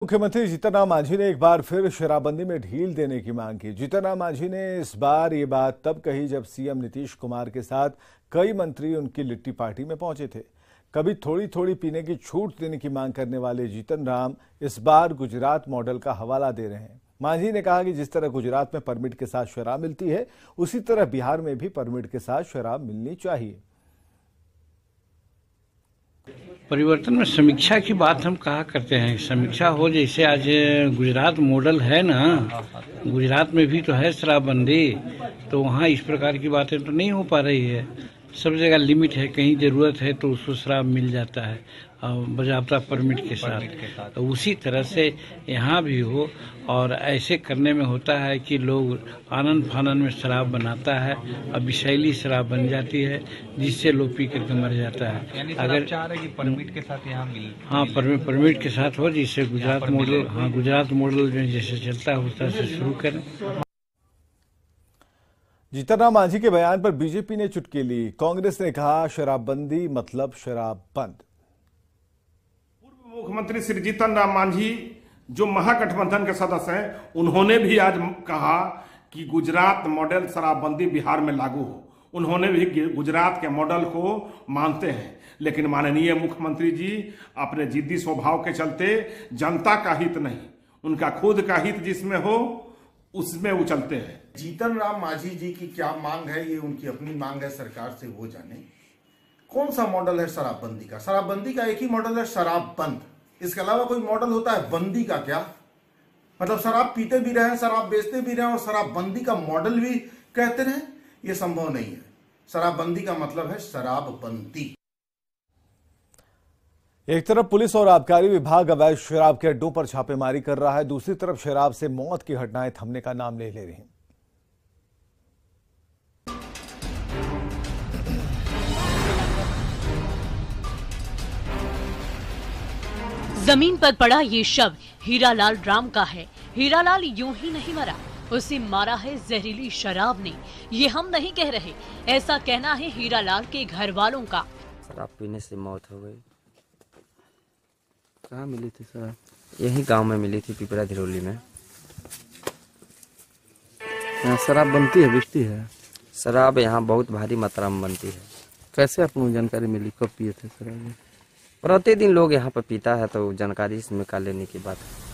मुख्यमंत्री जीतन राम मांझी ने एक बार फिर शराबबंदी में ढील देने की मांग की। जीतन राम मांझी ने इस बार ये बात तब कही जब सीएम नीतीश कुमार के साथ कई मंत्री उनकी लिट्टी पार्टी में पहुंचे थे। कभी थोड़ी थोड़ी पीने की छूट देने की मांग करने वाले जीतन राम इस बार गुजरात मॉडल का हवाला दे रहे हैं। मांझी ने कहा कि जिस तरह गुजरात में परमिट के साथ शराब मिलती है, उसी तरह बिहार में भी परमिट के साथ शराब मिलनी चाहिए। परिवर्तन में समीक्षा की बात हम कहा करते हैं। समीक्षा हो, जैसे आज गुजरात मॉडल है ना, गुजरात में भी तो है शराबबंदी, तो वहाँ इस प्रकार की बातें तो नहीं हो पा रही है। सब जगह लिमिट है, कहीं जरूरत है तो उसको शराब मिल जाता है बाज़ाब्ता परमिट के साथ। तो उसी तरह से यहाँ भी हो, और ऐसे करने में होता है कि लोग आनंद फानन में शराब बनाता है, अब विषैली शराब बन जाती है जिससे लोग पी करके मर जाता है। अगर चाह रहे कि परमिट के साथ यहाँ मिल, हाँ, परमिट के साथ हो, जिससे गुजरात मॉडल, हाँ, गुजरात मॉडल में जैसे चलता है उस तरह से शुरू करें। जीतन राम मांझी के बयान पर बीजेपी ने चुटकी ली। कांग्रेस ने कहा शराबबंदी मतलब शराब बंद। पूर्व मुख्यमंत्री श्री जीतन राम मांझी जो महागठबंधन के सदस्य हैं, उन्होंने भी आज कहा कि गुजरात मॉडल शराबबंदी बिहार में लागू हो। उन्होंने भी गुजरात के मॉडल को मानते हैं, लेकिन माननीय मुख्यमंत्री जी अपने जिद्दी स्वभाव के चलते जनता का हित नहीं, उनका खुद का हित जिसमें हो उसमें वो चलते हैं। जीतन राम मांझी जी की क्या मांग है, ये उनकी अपनी मांग है, सरकार से वो जाने। कौन सा मॉडल है शराबबंदी का? शराबबंदी का एक ही मॉडल है, शराब बंद। इसके अलावा कोई मॉडल होता है बंदी का क्या? मतलब शराब पीते भी रहे, शराब बेचते भी रहे और शराबबंदी का मॉडल भी कहते रहे? ये संभव नहीं है। शराबबंदी का मतलब है शराबबंदी। एक तरफ पुलिस और आबकारी विभाग अवैध शराब के अड्डों पर छापेमारी कर रहा है, दूसरी तरफ शराब से मौत की घटनाएं थमने का नाम नहीं ले रही हैं। जमीन पर पड़ा ये शव हीरालाल राम का है। हीरालाल यूं ही नहीं मरा, उसे मारा है जहरीली शराब ने। ये हम नहीं कह रहे, ऐसा कहना है हीरालाल के घर वालों का। शराब पीने से मौत हो गई। कहाँ मिली थी शराब? यही गांव में मिली थी, पिपरा धिरोली में। यहाँ शराब बनती है, बिकती है? शराब यहाँ बहुत भारी मात्रा में बनती है। कैसे आपको जानकारी मिली? कब पिए थे शराब? प्रतिदिन लोग यहाँ पर पीता है, तो जानकारी इसमें का लेने की बात है।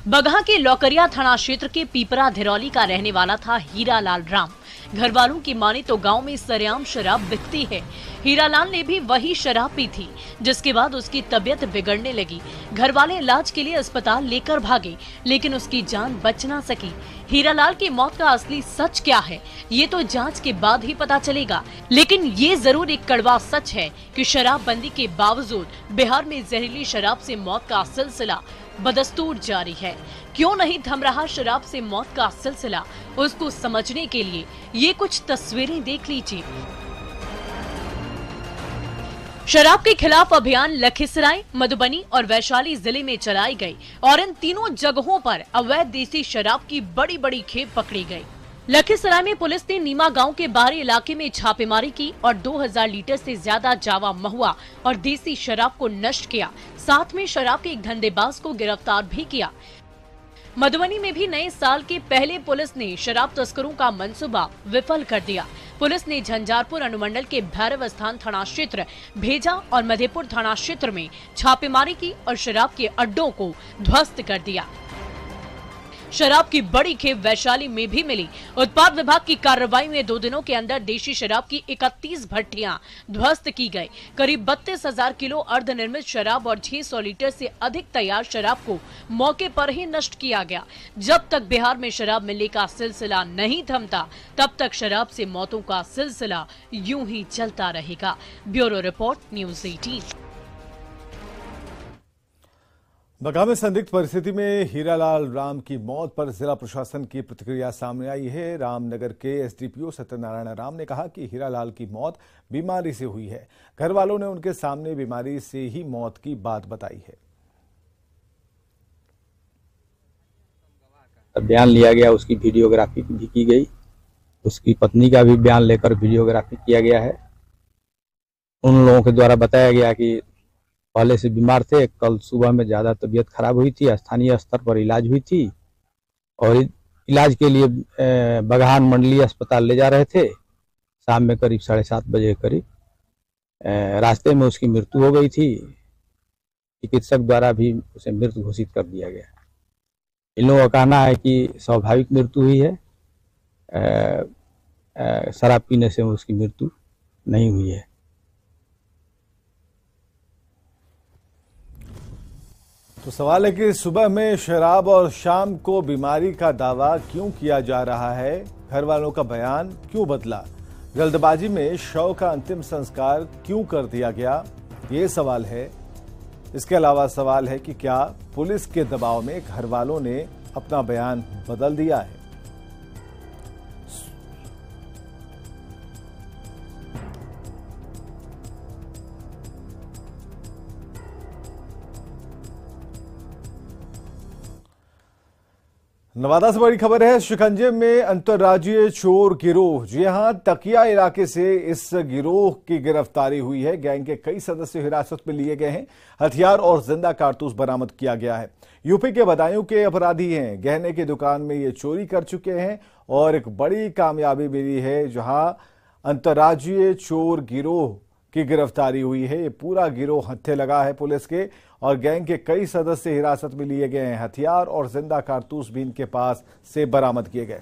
बगहा के लौकरिया थाना क्षेत्र के पिपरा धिरौली का रहने वाला था हीरालाल राम। घर वालों की माने तो गांव में सरेआम शराब बिकती है। हीरालाल ने भी वही शराब पी थी, जिसके बाद उसकी तबीयत बिगड़ने लगी। घर वाले इलाज के लिए अस्पताल लेकर भागे, लेकिन उसकी जान बच ना सकी। हीरालाल की मौत का असली सच क्या है, ये तो जांच के बाद ही पता चलेगा। लेकिन ये जरूर एक कड़वा सच है कि शराबबंदी के बावजूद बिहार में जहरीली शराब से मौत का सिलसिला बदस्तूर जारी है। क्यों नहीं थम रहा शराब से मौत का सिलसिला, उसको समझने के लिए ये कुछ तस्वीरें देख लीजिए। शराब के खिलाफ अभियान लखीसराय, मधुबनी और वैशाली जिले में चलाई गई और इन तीनों जगहों पर अवैध देसी शराब की बड़ी बड़ी खेप पकड़ी गई। लखीसराय में पुलिस ने नीमा गांव के बाहरी इलाके में छापेमारी की और 2000 लीटर से ज्यादा जावा महुआ और देसी शराब को नष्ट किया। साथ में शराब के एक धंधेबाज को गिरफ्तार भी किया। मधुबनी में भी नए साल के पहले पुलिस ने शराब तस्करों का मंसूबा विफल कर दिया। पुलिस ने झंझारपुर अनुमंडल के भैरव स्थान थाना क्षेत्र, भेजा और मधेपुर थाना क्षेत्र में छापेमारी की और शराब के अड्डों को ध्वस्त कर दिया। शराब की बड़ी खेप वैशाली में भी मिली। उत्पाद विभाग की कार्रवाई में 2 दिनों के अंदर देशी शराब की 31 भट्टियां ध्वस्त की गई। करीब 32,000 किलो अर्धनिर्मित शराब और 600 लीटर से अधिक तैयार शराब को मौके पर ही नष्ट किया गया। जब तक बिहार में शराब मिलने का सिलसिला नहीं थमता, तब तक शराब से मौतों का सिलसिला यूं ही चलता रहेगा। Bureau report, news 18। बगहा में संदिग्ध परिस्थिति में हीरालाल राम की मौत पर जिला प्रशासन की प्रतिक्रिया सामने आई है। रामनगर के एसडीपीओ सत्यनारायण राम ने कहा कि हीरालाल की मौत बीमारी से हुई है। घर वालों ने उनके सामने बीमारी से ही मौत की बात बताई है। बयान लिया गया, उसकी वीडियोग्राफी भी की गई, उसकी पत्नी का भी बयान लेकर वीडियोग्राफी किया गया है। उन लोगों के द्वारा बताया गया कि पहले से बीमार थे। कल सुबह में ज़्यादा तबीयत खराब हुई थी, स्थानीय स्तर पर इलाज हुई थी और इलाज के लिए बगहान मंडलीय अस्पताल ले जा रहे थे। शाम में करीब 7:30 बजे के करीब रास्ते में उसकी मृत्यु हो गई थी। चिकित्सक द्वारा भी उसे मृत घोषित कर दिया गया। इन लोगों का कहना है कि स्वाभाविक मृत्यु हुई है, शराब पीने से उसकी मृत्यु नहीं हुई है। तो सवाल है कि सुबह में शराब और शाम को बीमारी का दावा क्यों किया जा रहा है? घर वालों का बयान क्यों बदला? जल्दबाजी में शव का अंतिम संस्कार क्यों कर दिया गया? ये सवाल है। इसके अलावा सवाल है कि क्या पुलिस के दबाव में घर वालों ने अपना बयान बदल दिया है? नवादा से बड़ी खबर है। शिकंजे में अंतर्राज्यीय चोर गिरोह। जी हां, तकिया इलाके से इस गिरोह की गिरफ्तारी हुई है। गैंग के कई सदस्य हिरासत में लिए गए हैं। हथियार और जिंदा कारतूस बरामद किया गया है। यूपी के बदायूं के अपराधी हैं। गहने की दुकान में ये चोरी कर चुके हैं और एक बड़ी कामयाबी मिली है, जहां अंतर्राज्यीय चोर गिरोह की गिरफ्तारी हुई है। ये पूरा गिरोह हत्थे लगा है पुलिस के और गैंग के कई सदस्य हिरासत में लिए गए हैं। हथियार और जिंदा कारतूस भी इनके पास से बरामद किए गए।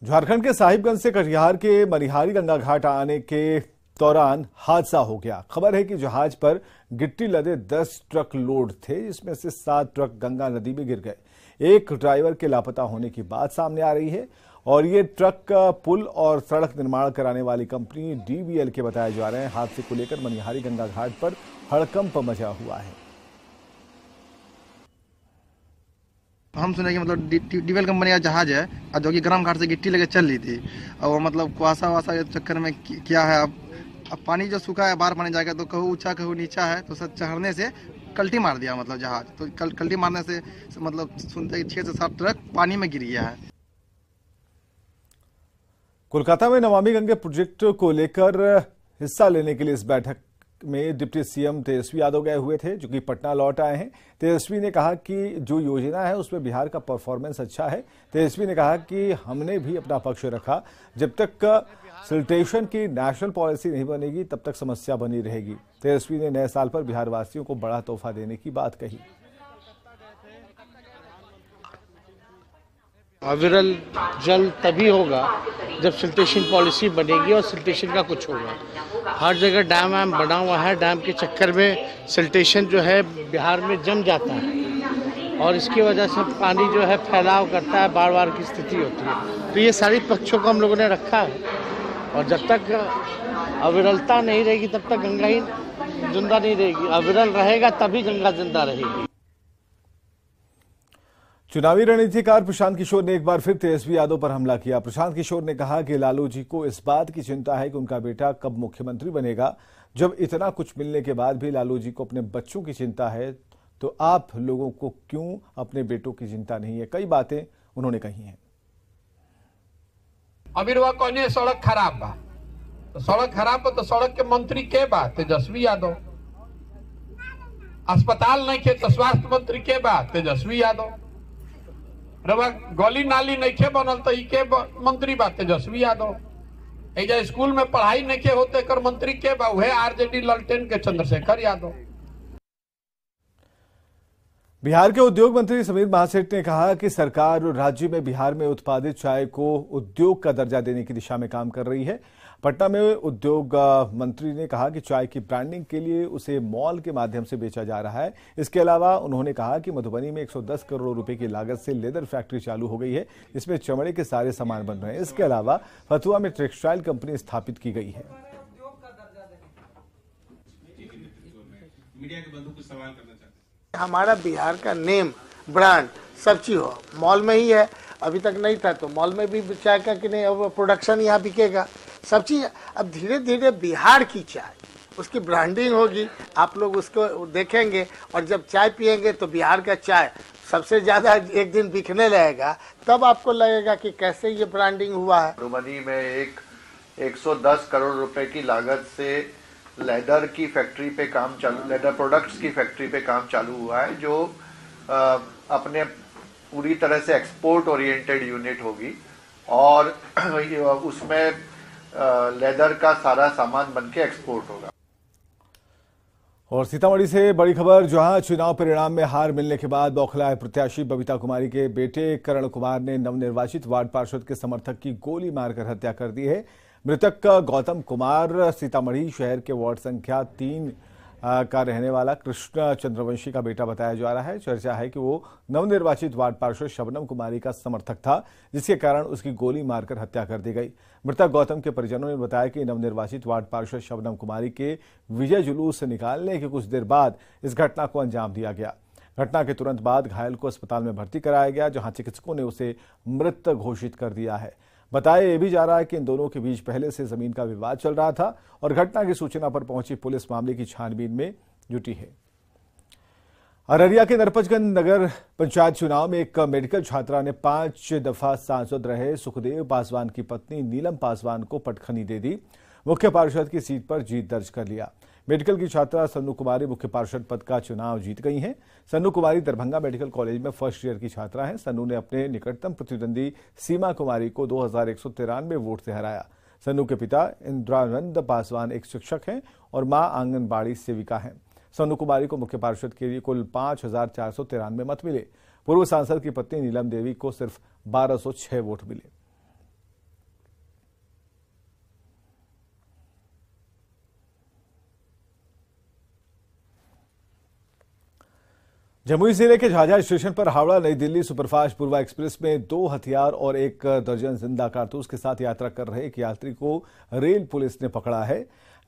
झारखंड के साहिबगंज से कटिहार के मनिहारी गंगा घाट आने के दौरान हादसा हो गया। खबर है कि जहाज पर गिट्टी लदे 10 ट्रक लोड थे, जिसमें से 7 ट्रक गंगा नदी में गिर गए। एक ड्राइवर के लापता होने की बात सामने आ रही है और ये ट्रक पुल और सड़क निर्माण कराने वाली कंपनी DVL के बताए जा रहे हैं। हादसे को लेकर मनिहारी गंगा घाट पर हड़कंप मचा हुआ है। हम सुने कि मतलब DVL कंपनी का जहाज है जो कि ग्राम घाट से गिट्टी लेके चल रही थी और मतलब कुआसा वासा के चक्कर में क्या है, अब पानी जो सूखा है बाहर पानी जाएगा तो कहूँ ऊंचा कहूँ नीचा है, तो सब चढ़ने से कल्टी मार दिया मतलब जहाज। तो कल्टी मारने से मतलब सुनते 6 से 7 ट्रक पानी में गिर गया है। कोलकाता में नमामि गंगे प्रोजेक्ट को लेकर हिस्सा लेने के लिए इस बैठक में डिप्टी सीएम तेजस्वी यादव गए हुए थे, जो कि पटना लौट आए हैं। तेजस्वी ने कहा कि जो योजना है उसमें बिहार का परफॉर्मेंस अच्छा है। तेजस्वी ने कहा कि हमने भी अपना पक्ष रखा। जब तक सिल्टेशन की नेशनल पॉलिसी नहीं बनेगी तब तक समस्या बनी रहेगी। तेजस्वी ने नए साल पर बिहार वासियों को बड़ा तोहफा देने की बात कही। अविरल जल तभी होगा जब सिल्टेशन पॉलिसी बनेगी और सिल्टेशन का कुछ होगा। हर जगह डैम वैम बना हुआ है, डैम के चक्कर में सिल्टेशन जो है बिहार में जम जाता है और इसकी वजह से पानी जो है फैलाव करता है, बाढ़ बाढ़ की स्थिति होती है। तो ये सारी पक्षों को हम लोगों ने रखा है और जब तक अविरलता नहीं रहेगी तब तक गंगा ही जिंदा नहीं रहेगी। अविरल रहेगा तभी गंगा जिंदा रहेगी। चुनावी रणनीतिकार प्रशांत किशोर ने एक बार फिर तेजस्वी यादव पर हमला किया। प्रशांत किशोर ने कहा कि लालू जी को इस बात की चिंता है कि उनका बेटा कब मुख्यमंत्री बनेगा। जब इतना कुछ मिलने के बाद भी लालू जी को अपने बच्चों की चिंता है तो आप लोगों को क्यों अपने बेटों की चिंता नहीं है? कई बातें उन्होंने कही हैं। अमीर वह कहने सड़क खराब बा, तो सड़क खराब बा तो सड़क के मंत्री के बा? तेजस्वी यादव। अस्पताल नहीं खे तो स्वास्थ्य मंत्री के बा? तेजस्वी यादव। रवा गली नाली नहीं खे बनल तो के मंत्री बा? तेजस्वी यादव। एजा स्कूल में पढ़ाई नहीं खे होते कर मंत्री के बा? वह RJD ललटेन के चंद्रशेखर यादव। बिहार के उद्योग मंत्री समीर महासेठ ने कहा कि सरकार राज्य में बिहार में उत्पादित चाय को उद्योग का दर्जा देने की दिशा में काम कर रही है। पटना में उद्योग मंत्री ने कहा कि चाय की ब्रांडिंग के लिए उसे मॉल के माध्यम से बेचा जा रहा है। इसके अलावा उन्होंने कहा कि मधुबनी में 110 करोड़ रुपए की लागत से लेदर फैक्ट्री चालू हो गई है, जिसमें चमड़े के सारे सामान बन रहे हैं। इसके अलावा फतुहा में टेक्सटाइल कंपनी स्थापित की गई है। मीडिया के बंधु कुछ सवाल करना चाहते हैं। हमारा बिहार का नेम ब्रांड सब चीज हो, मॉल में ही है, अभी तक नहीं था तो मॉल में भी चाय का कि नहीं, अब प्रोडक्शन यहाँ बिकेगा सब चीज। अब धीरे धीरे बिहार की चाय उसकी ब्रांडिंग होगी, आप लोग उसको देखेंगे और जब चाय पियेंगे तो बिहार का चाय सबसे ज्यादा एक दिन बिकने लगेगा, तब आपको लगेगा कि कैसे ये ब्रांडिंग हुआ है। मधुबनी में 110 करोड़ रुपए की लागत से लेदर की फैक्ट्री पे काम चालू, लेदर प्रोडक्ट्स की फैक्ट्री पे काम चालू हुआ है, जो अपने पूरी तरह से एक्सपोर्ट ओरिएंटेड यूनिट होगी और उसमें लेदर का सारा सामान बनके एक्सपोर्ट होगा। और सीतामढ़ी से बड़ी खबर, जहां चुनाव परिणाम में हार मिलने के बाद बौखलाए प्रत्याशी बबीता कुमारी के बेटे करण कुमार ने नवनिर्वाचित वार्ड पार्षद के समर्थक की गोली मारकर हत्या कर दी है। मृतक गौतम कुमार सीतामढ़ी शहर के वार्ड संख्या 3 का रहने वाला कृष्ण चंद्रवंशी का बेटा बताया जा रहा है। चर्चा है कि वो नवनिर्वाचित वार्ड पार्षद शबनम कुमारी का समर्थक था, जिसके कारण उसकी गोली मारकर हत्या कर दी गई। मृतक गौतम के परिजनों ने बताया कि नवनिर्वाचित वार्ड पार्षद शबनम कुमारी के विजय जुलूस निकालने के कुछ देर बाद इस घटना को अंजाम दिया गया। घटना के तुरंत बाद घायल को अस्पताल में भर्ती कराया गया, जहां चिकित्सकों ने उसे मृत घोषित कर दिया है। बताया ये भी जा रहा है कि इन दोनों के बीच पहले से जमीन का विवाद चल रहा था और घटना की सूचना पर पहुंची पुलिस मामले की छानबीन में जुटी है। अररिया के नरपतगंज नगर पंचायत चुनाव में एक मेडिकल छात्रा ने 5 दफा सांसद रहे सुखदेव पासवान की पत्नी नीलम पासवान को पटखनी दे दी। मुख्य पार्षद की सीट पर जीत दर्ज कर लिया। मेडिकल की छात्रा सन्नू कुमारी मुख्य पार्षद पद का चुनाव जीत गई हैं। सन्नू कुमारी दरभंगा मेडिकल कॉलेज में फर्स्ट ईयर की छात्रा हैं। सन्नू ने अपने निकटतम प्रतिद्वंदी सीमा कुमारी को 2193 वोट से हराया। सन्नू के पिता इंद्रानंद पासवान एक शिक्षक हैं और मां आंगनबाड़ी सेविका हैं। सन्नू कुमारी को मुख्य पार्षद के लिए कुल 5493 मत मिले। पूर्व सांसद की पत्नी नीलम देवी को सिर्फ 1206 वोट मिले। जमुई जिले के झाझा स्टेशन पर हावड़ा नई दिल्ली सुपरफास्ट पूर्वा एक्सप्रेस में 2 हथियार और 1 दर्जन जिंदा कारतूस के साथ यात्रा कर रहे एक यात्री को रेल पुलिस ने पकड़ा है।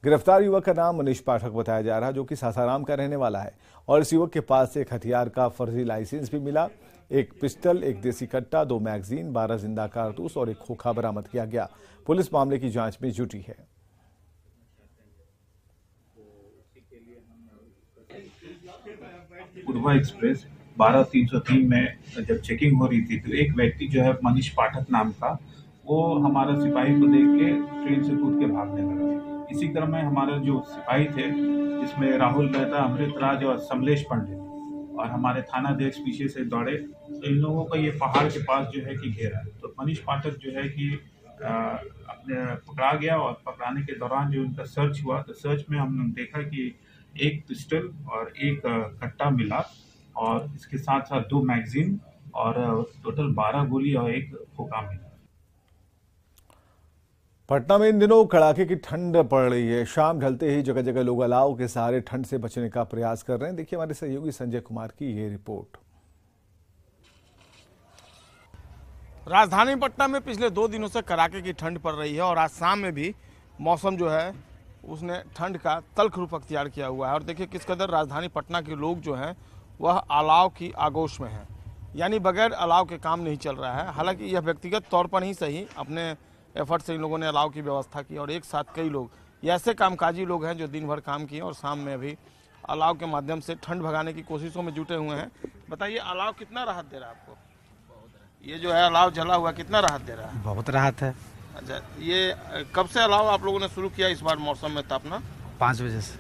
गिरफ्तार युवक का नाम मनीष पाठक बताया जा रहा है, जो कि सासाराम का रहने वाला है और इस युवक के पास से एक हथियार का फर्जी लाइसेंस भी मिला। एक पिस्टल, एक देसी कट्टा, 2 मैगजीन, 12 जिंदा कारतूस और एक खोखा बरामद किया गया। पुलिस मामले की जांच में जुटी है। पूर्वा एक्सप्रेस 12303 में जब चेकिंग हो रही थी तो एक व्यक्ति जो है मनीष पाठक नाम का, वो हमारा सिपाही को देख के ट्रेन से कूद के भागने लगा। इसी क्रम में हमारे जो सिपाही थे, जिसमें राहुल मेहता, अमृतराज और समलेश पंडित और हमारे थानाध्यक्ष पीछे से दौड़े, तो इन लोगों को ये पहाड़ के पास जो है कि घेरा। तो मनीष पाठक जो है कि अपने पकड़ा गया और पकड़ाने के दौरान जो उनका सर्च हुआ, तो सर्च में हमने देखा कि एक पिस्टल और एक कट्टा मिला और इसके साथ साथ 2 मैगजीन और टोटल 12 गोली और एक खोखा मिला। पटना में इन दिनों कड़ाके की ठंड पड़ रही है। शाम ढलते ही जगह जगह लोग अलाव के सहारे ठंड से बचने का प्रयास कर रहे हैं। देखिए हमारे सहयोगी संजय कुमार की ये रिपोर्ट। राजधानी पटना में पिछले 2 दिनों से कड़ाके की ठंड पड़ रही है और आज शाम में भी मौसम जो है उसने ठंड का तल्ख रूप अख्तियार किया हुआ है। और देखिए किस कदर राजधानी पटना के लोग जो हैं वह अलाव की आगोश में हैं, यानी बगैर अलाव के काम नहीं चल रहा है। हालांकि यह व्यक्तिगत तौर पर ही सही अपने एफर्ट से इन लोगों ने अलाव की व्यवस्था की और एक साथ कई लोग, ये ऐसे कामकाजी लोग हैं जो दिन भर काम किए और शाम में भी अलाव के माध्यम से ठंड भगाने की कोशिशों में जुटे हुए हैं। बताइए अलाव कितना राहत दे रहा है आपको? ये जो है अलाव जला हुआ कितना राहत दे रहा है? बहुत राहत है। अच्छा, ये कब से अलाव आप लोगों ने शुरू किया इस बार मौसम में तापना? 5 बजे से।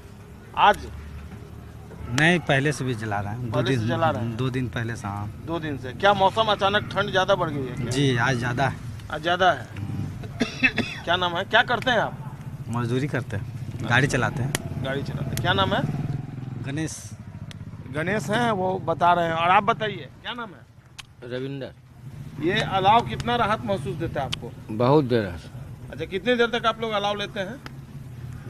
आज नहीं, पहले से भी जला रहे हैं। 2 दिन जला रहे हैं। 2 दिन पहले से। हाँ, 2 दिन से। क्या मौसम अचानक ठंड ज्यादा बढ़ गई है क्या? जी, आज ज्यादा है। आज ज्यादा है। क्या नाम है, क्या करते हैं आप? मजदूरी करते हैं, गाड़ी चलाते हैं। गाड़ी चलाते हैं। क्या नाम है? गणेश। गणेश हैं वो बता रहे हैं। और आप बताइए क्या नाम है? रविंदर। ये अलाव कितना राहत महसूस देता है आपको? बहुत देर है। अच्छा, कितनी देर तक आप लोग अलाव लेते हैं?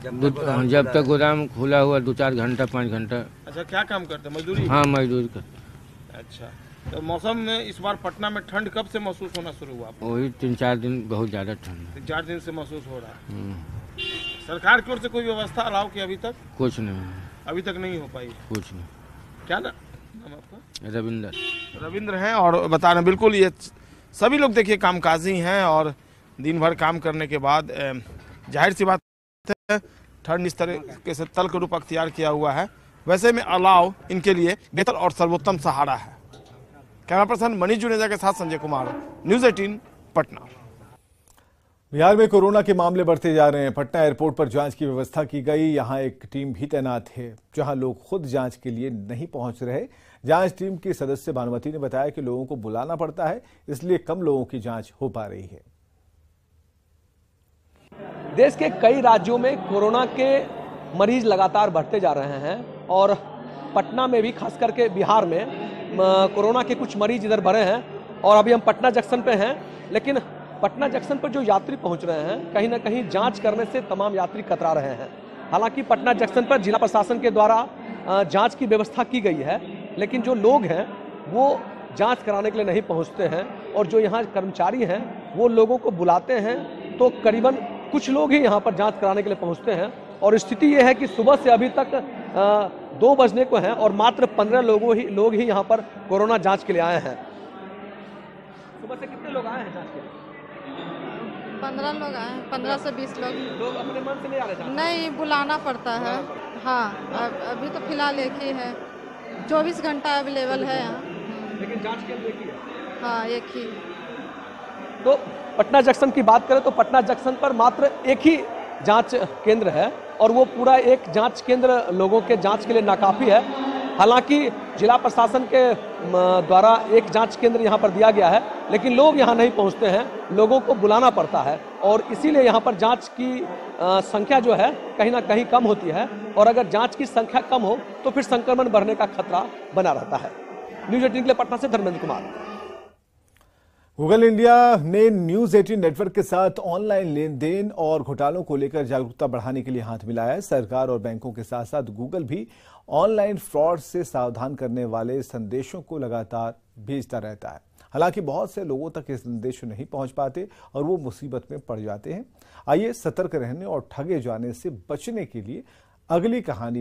जब तक गोदाम खुला हुआ 2-4 घंटा 5 घंटा। अच्छा, क्या काम करते हैं? मजदूरी? हाँ, मजदूरी करते। अच्छा, तो मौसम में इस बार पटना में ठंड कब से महसूस होना शुरू हुआ? वही 3-4 दिन बहुत ज्यादा ठंड। 3-4 दिन से महसूस हो रहा है। सरकार की ओर से कोई व्यवस्था अलाव की अभी तक? कुछ नहीं, अभी तक नहीं हो पाई। कुछ नहीं। क्या नाम आपका? रविंदर। रविंद्र हैं और बता रहे हैं बिल्कुल ये सभी लोग देखिए कामकाजी हैं और दिन भर काम करने के बाद जाहिर सी बात है ठंड इस तरह से तल्ख रूप अख्तियार किया हुआ है। वैसे में अलाव इनके लिए बेहतर और सर्वोत्तम सहारा है। कैमरा पर्सन मनीष जुनेजा के साथ संजय कुमार, न्यूज़ 18 पटना। बिहार में कोरोना के मामले बढ़ते जा रहे हैं। पटना एयरपोर्ट पर जांच की व्यवस्था की गई। यहां एक टीम भी तैनात है, जहां लोग खुद जांच के लिए नहीं पहुंच रहे। जांच टीम की सदस्य भानुमति ने बताया कि लोगों को बुलाना पड़ता है, इसलिए कम लोगों की जांच हो पा रही है। देश के कई राज्यों में कोरोना के मरीज लगातार बढ़ते जा रहे हैं और पटना में भी, खास करके बिहार में कोरोना के कुछ मरीज इधर बढ़े हैं। और अभी हम पटना जंक्शन पे हैं, लेकिन पटना जंक्शन पर जो यात्री पहुंच रहे हैं, कहीं ना कहीं जांच करने से तमाम यात्री कतरा रहे हैं। हालांकि पटना जंक्शन पर जिला प्रशासन के द्वारा जांच की व्यवस्था की गई है, लेकिन जो लोग हैं वो जांच कराने के लिए नहीं पहुंचते हैं। और जो यहाँ कर्मचारी हैं वो लोगों को बुलाते हैं तो करीबन कुछ लोग ही यहाँ पर जांच कराने के लिए पहुँचते हैं। और स्थिति ये है कि सुबह से अभी तक 2 बजने को हैं और मात्र 15 लोग ही यहाँ पर कोरोना जाँच के लिए आए हैं। सुबह से कितने लोग आए हैं जाँच के लिए? 15 लोग आए हैं, 15 से 20 लोग। लोग अपने मन से नहीं आ रहे? नहीं, बुलाना पड़ता है। हाँ, अभी तो फिलहाल एक ही है, 24 घंटा अवेलेबल है यहाँ। लेकिन जांच केंद्र एक ही है? हाँ, एक ही। तो पटना जंक्शन की बात करें तो पटना जंक्शन पर मात्र एक ही जांच केंद्र है और वो पूरा एक जांच केंद्र लोगों के जांच के लिए नाकाफी है। हालांकि जिला प्रशासन के द्वारा एक जांच केंद्र यहां पर दिया गया है, लेकिन लोग यहां नहीं पहुंचते हैं, लोगों को बुलाना पड़ता है और इसीलिए यहां पर जांच की संख्या जो है कहीं ना कहीं कम होती है। और अगर जांच की संख्या कम हो तो फिर संक्रमण बढ़ने का खतरा बना रहता है। न्यूज़ 18 के लिए पटना से धर्मेंद्र कुमार। गूगल इंडिया ने न्यूज़ 18 नेटवर्क के साथ ऑनलाइन लेन देन और घोटालों को लेकर जागरूकता बढ़ाने के लिए हाथ मिलाया है। सरकार और बैंकों के साथ साथ गूगल भी ऑनलाइन फ्रॉड से सावधान करने वाले संदेशों को लगातार भेजता रहता है। हालांकि बहुत से लोगों तक ये संदेश नहीं पहुंच पाते और वो मुसीबत में पड़ जाते हैं। आइए सतर्क रहने और ठगे जाने से बचने के लिए अगली कहानी